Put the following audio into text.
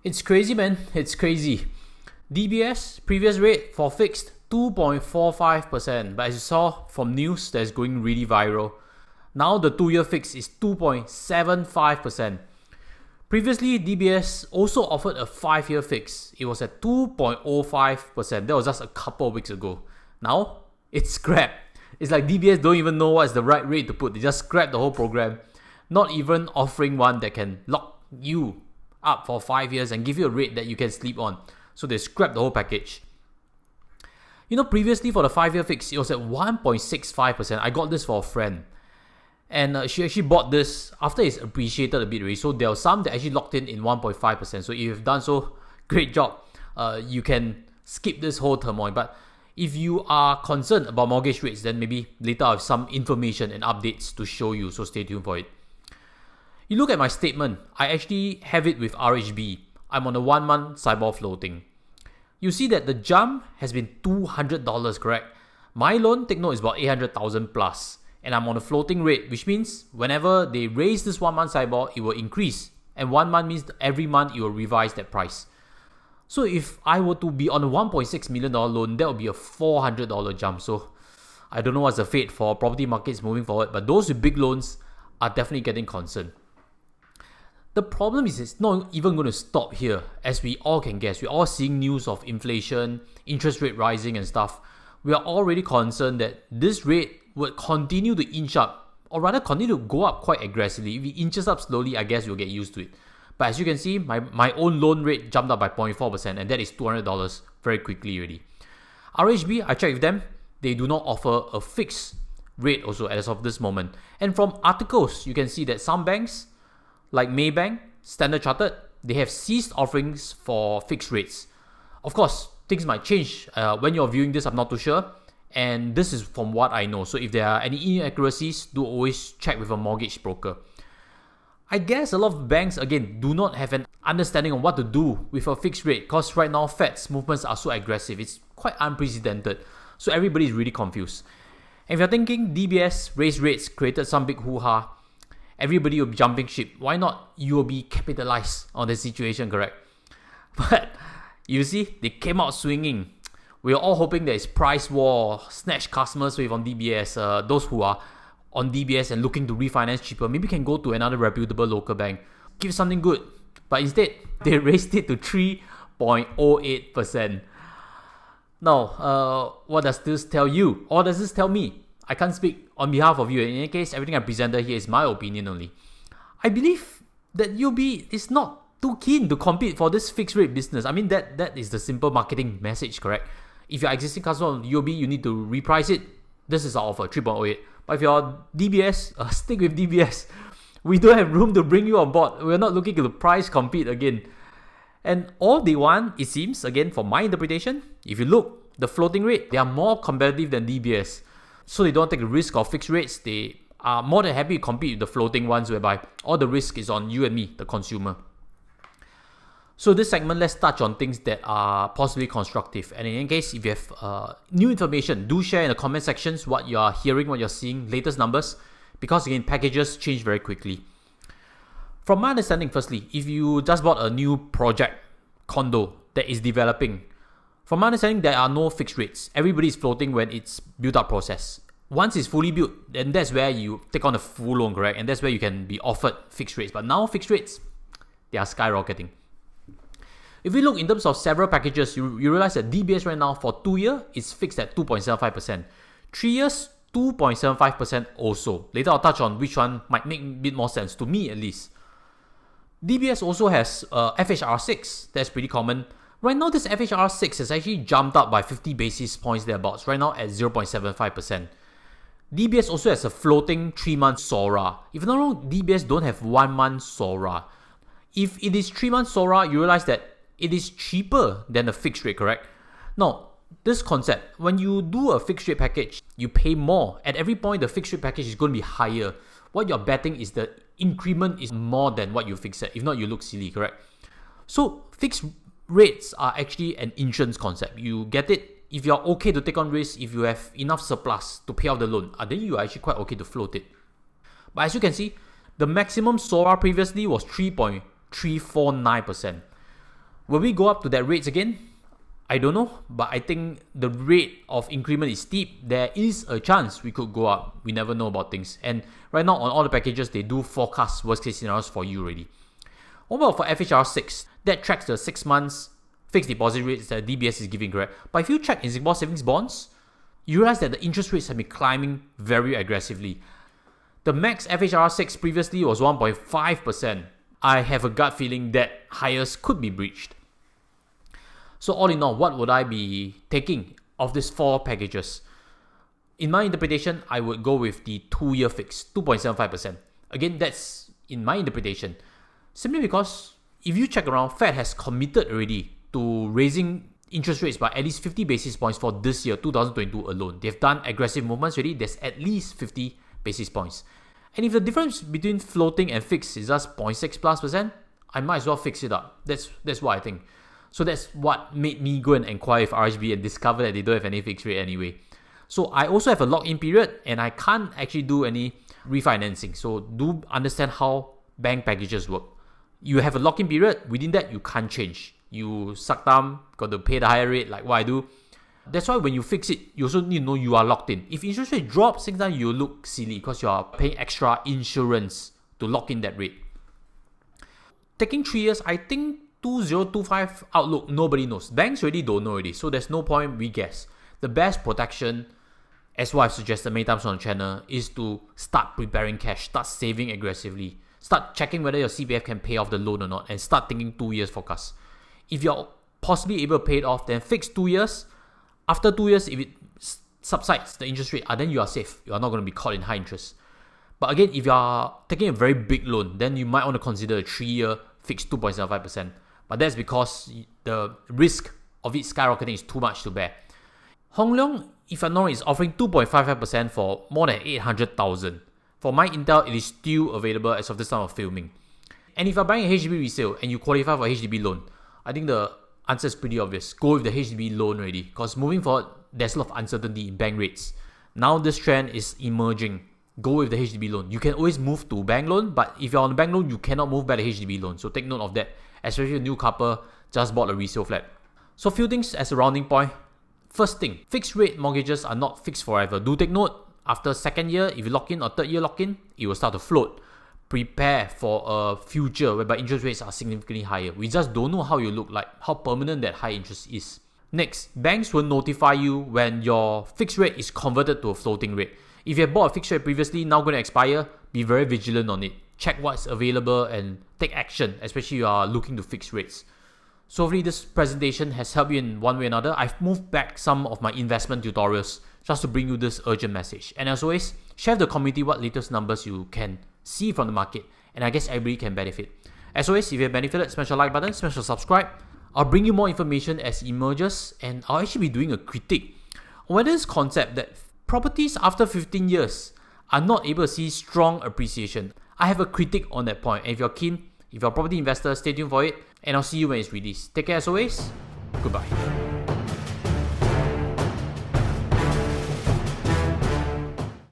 It's crazy, man. It's crazy. DBS, previous rate for fixed, 2.45%. But as you saw from news that's going really viral, now the 2-year fix is 2.75%. Previously, DBS also offered a 5-year fix. It was at 2.05%. That was just a couple of weeks ago. Now, it's scrapped. It's like DBS don't even know what's the right rate to put. They just scrapped the whole program. Not even offering one that can lock you up for 5 years and give you a rate that you can sleep on. So they scrapped the whole package. You know, previously for the 5-year fix, it was at 1.65%. I got this for a friend. And she actually bought this after it's appreciated a bit already. So there were some that actually locked in 1.5%. So if you've done so, great job. You can skip this whole turmoil. But if you are concerned about mortgage rates, then maybe later I'll have some information and updates to show you. So stay tuned for it. You look at my statement. I actually have it with RHB. I'm on a 1-month SIBOR floating. You see that the jump has been $200, correct? My loan, take note, is about 800,000 plus. And I'm on a floating rate, which means whenever they raise this 1-month SIBOR, it will increase. And 1 month means every month it will revise that price. So if I were to be on a $1.6 million loan, that would be a $400 jump. So I don't know what's the fate for property markets moving forward, but those with big loans are definitely getting concerned. The problem is it's not even going to stop here, as we all can guess. We're all seeing news of inflation, interest rate rising and stuff. We are already concerned that this rate would continue to inch up, or rather continue to go up quite aggressively. If it inches up slowly, I guess you'll get used to it. But as you can see, my own loan rate jumped up by 0.4%, and that is $200 very quickly already. RHB, I checked with them, they do not offer a fixed rate also as of this moment. And from articles, you can see that some banks, like Maybank, Standard Chartered, they have ceased offerings for fixed rates. Of course, things might change. When you're viewing this, I'm not too sure. And this is from what I know. So if there are any inaccuracies, do always check with a mortgage broker. I guess a lot of banks, again, do not have an understanding of what to do with a fixed rate, because right now Fed's movements are so aggressive. It's quite unprecedented. So everybody is really confused. And if you're thinking DBS raised rates created some big hoo-ha, everybody will be jumping ship. Why not? You will be capitalized on the situation, correct? But you see, they came out swinging. We are all hoping that it's price war, snatch customers away from DBS. Those who are on DBS and looking to refinance cheaper, maybe can go to another reputable local bank. Give something good. But instead, they raised it to 3.08%. Now, what does this tell you? Or does this tell me? I can't speak on behalf of you. In any case, everything I presented here is my opinion only. I believe that UOB is not too keen to compete for this fixed rate business. I mean, that is the simple marketing message, correct? If you're existing customer of UOB, you need to reprice it. This is our offer, 3.08. But if you're DBS, stick with DBS. We don't have room to bring you on board. We're not looking to price compete again. And all they want, it seems, again, from my interpretation, if you look, the floating rate, they are more competitive than DBS. So they don't take the risk of fixed rates. They are more than happy to compete with the floating ones, whereby all the risk is on you and me, the consumer. So this segment, let's touch on things that are possibly constructive. And in any case, if you have new information, do share in the comment sections what you are hearing, what you're seeing, latest numbers. Because again, packages change very quickly. From my understanding, firstly, if you just bought a new project, condo, that is developing, from my understanding, there are no fixed rates. Everybody is floating when it's build-up process. Once it's fully built, then that's where you take on a full loan, correct? And that's where you can be offered fixed rates. But now fixed rates, they are skyrocketing. If we look in terms of several packages, you realize that DBS right now for 2 years is fixed at 2.75%. 3 years, 2.75% also. Later I'll touch on which one might make a bit more sense, to me at least. DBS also has FHR6, that's pretty common. Right now, this FHR6 has actually jumped up by 50 basis points thereabouts, right now at 0.75%. DBS also has a floating 3-month SORA. If I'm not wrong, DBS don't have 1-month SORA. If it is 3-month SORA, you realize that it is cheaper than a fixed rate, correct? Now, this concept, when you do a fixed rate package, you pay more. At every point, the fixed rate package is going to be higher. What you're betting is the increment is more than what you fix it. If not, you look silly, correct? So, fixed rates are actually an insurance concept. You get it. If you're okay to take on risk, if you have enough surplus to pay off the loan, then you are actually quite okay to float it. But as you can see, the maximum SORA previously was 3.349%. Will we go up to that rates again? I don't know, but I think the rate of increment is steep. There is a chance we could go up. We never know about things. And right now on all the packages, they do forecast worst case scenarios for you already. Overall for FHR6, that tracks the 6 months fixed deposit rates that DBS is giving, correct? But if you check in Singapore savings bonds, you realize that the interest rates have been climbing very aggressively. The max FHR6 previously was 1.5%. I have a gut feeling that highest could be breached. So all in all, what would I be taking of these 4 packages? In my interpretation, I would go with the 2-year fix, 2.75%. Again, that's in my interpretation. Simply because if you check around, Fed has committed already to raising interest rates by at least 50 basis points for this year, 2022 alone. They've done aggressive movements already. There's at least 50 basis points. And if the difference between floating and fixed is just 0.6+%, I might as well fix it up. That's what I think. So that's what made me go and inquire with RHB and discover that they don't have any fixed rate anyway. So I also have a lock-in period and I can't actually do any refinancing. So do understand how bank packages work. You have a lock-in period. Within that, you can't change. You suck thumb, got to pay the higher rate like what I do. That's why when you fix it, you also need to know you are locked in. If interest rate drops, sometimes you look silly because you are paying extra insurance to lock in that rate. Taking 3 years, I think 2025 outlook, nobody knows. Banks already don't know already, so there's no point we guess. The best protection, as what I've suggested many times on the channel, is to start preparing cash, start saving aggressively, start checking whether your CPF can pay off the loan or not, and start thinking 2 years forecast. If you're possibly able to pay it off, then fix 2 years. After 2 years, if it subsides the interest rate, then you are safe. You are not going to be caught in high interest. But again, if you are taking a very big loan, then you might want to consider a 3-year fixed 2.75%. But that's because the risk of it skyrocketing is too much to bear. Hong Leong, if I'm not wrong, is offering 2.55% for more than 800,000. For my intel, it is still available as of this time of filming. And if you're buying a HDB resale and you qualify for a HDB loan, I think the answer is pretty obvious. Go with the HDB loan already. Because moving forward, there's a lot of uncertainty in bank rates. Now this trend is emerging. Go with the HDB loan. You can always move to bank loan, but if you're on a bank loan, you cannot move back to HDB loan. So take note of that, especially if a new couple just bought a resale flat. So a few things as a rounding point. First thing, fixed rate mortgages are not fixed forever. Do take note, after 2nd year, if you lock in or 3rd year lock in, it will start to float. Prepare for a future whereby interest rates are significantly higher. We just don't know how you look like, how permanent that high interest is. Next, banks will notify you when your fixed rate is converted to a floating rate. If you have bought a fixed rate previously, now going to expire, be very vigilant on it. Check what's available and take action, especially if you are looking to fix rates. So hopefully this presentation has helped you in one way or another. I've moved back some of my investment tutorials just to bring you this urgent message. And as always, share with the community what latest numbers you can see from the market, and I guess everybody can benefit. As always, if you have benefited, smash the like button, smash the subscribe. I'll bring you more information as it emerges, and I'll actually be doing a critique on whether this concept that properties after 15 years are not able to see strong appreciation. I have a critique on that point, and if you're keen, if you're a property investor, stay tuned for it, and I'll see you when it's released. Take care as always, goodbye.